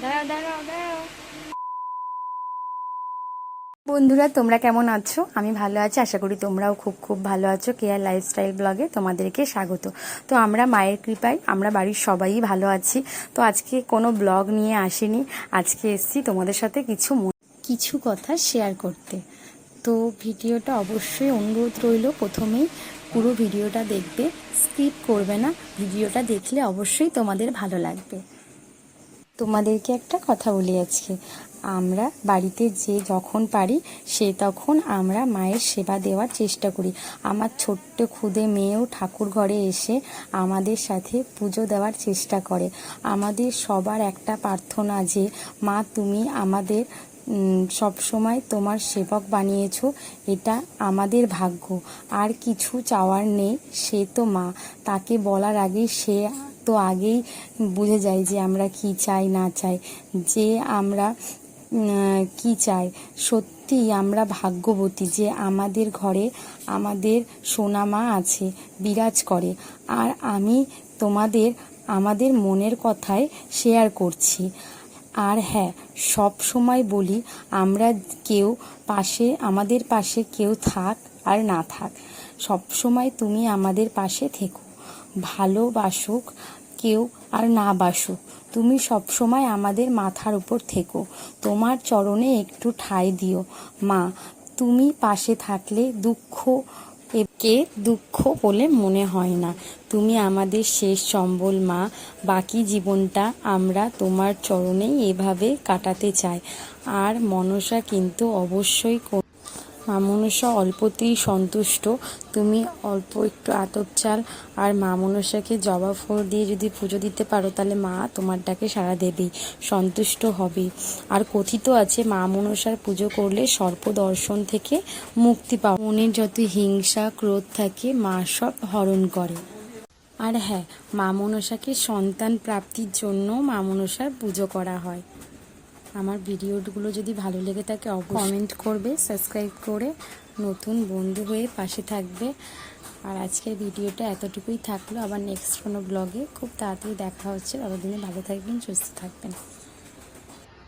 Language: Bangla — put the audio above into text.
দাঁড়াও দাঁড়াও দাঁড়াও। বন্ধুরা, তোমরা কেমন আছো? আমি ভালো আছি, আশা করি তোমরাও খুব খুব ভালো আছো। কেয়ার লাইফস্টাইল ব্লগে তোমাদেরকে স্বাগত। তো আমরা মায়ের কৃপায় আমরা বাড়ির সবাই ভালো আছি। তো আজকে কোনো ব্লগ নিয়ে আসিনি, আজকে এসেছি তোমাদের সাথে কিছু কথা শেয়ার করতে। তো ভিডিওটা অবশ্যই অনুরোধ রইল, প্রথমেই পুরো ভিডিওটা দেখবে, স্কিপ করবে না। ভিডিওটা দেখলে অবশ্যই তোমাদের ভালো লাগবে। তোমাদেরকে একটা কথা বলি, আজকে আমরা বাড়িতে যে যখন পারি তখন আমরা মায়ের সেবা দেওয়ার চেষ্টা করি। আমার ছোট্ট ক্ষুদে মেয়েও ঠাকুর ঘরে এসে আমাদের সাথে পুজো দেওয়ার চেষ্টা করে। আমাদের সবার একটা প্রার্থনা যে মা তুমি আমাদের সব সময় তোমার সেবক বানিয়েছো, এটা আমাদের ভাগ্য, আর কিছু চাওয়ার নেই। সে তো মা, তাকে বলার আগেই সে তো আগেই বুঝে যায় যে আমরা কি চাই না চাই, যে আমরা কি চাই। সত্যি আমরা ভাগ্যবতী যে আমাদের ঘরে আমাদের সোনা মা আছে, বিরাজ করে। আর আমি তোমাদের আমাদের মনের কথাই শেয়ার করছি। আর হ্যাঁ, সব সময় বলি, আমরা কেউ আমাদের পাশে কেউ থাক আর না থাক, সব সময় তুমি আমাদের পাশে থেকো। ভালোবাসুক কেউ আর না বাসুক, তুমি সব সময় আমাদের মাথার উপর থেকো। তোমার চরণে একটু ঠাঁই দিও মা। তুমি পাশে থাকলে দুঃখ বলে মনে হয় না। তুমি আমাদের শেষ সম্বল মা। বাকি জীবনটা আমরা তোমার চরণেই এভাবে কাটাতে চাই। আর মনসা কিন্তু অবশ্যই মা মনসা অল্পতেই সন্তুষ্ট। তুমি অল্প একটু আতপ চাল আর মা মনসাকে জবা ফুল দিয়ে যদি পুজো দিতে পারো, তাহলে মা তোমার ডাকে সাড়া দেবেই, সন্তুষ্ট হবেই। আর কথিত আছে মা মনসার পুজো করলে সর্প দর্শন থেকে মুক্তি পাও। মনের যত হিংসা ক্রোধ থাকে মা সব হরণ করে। আর হ্যাঁ, মা মনসাকে সন্তান প্রাপ্তির জন্য মা মনসার পুজো করা হয়। আমার ভিডিওগুলো যদি ভালো লেগে থাকে কমেন্ট করবে, সাবস্ক্রাইব করে নতুন বন্ধু হয়ে পাশে থাকবে। আর আজকের ভিডিওটা এতটুকুই থাকলো, আবার নেক্সট কোনো ব্লগে খুব তাড়াতাড়ি দেখা হচ্ছে। ততদিনে ভালো থাকবেন, সুস্থ থাকবেন।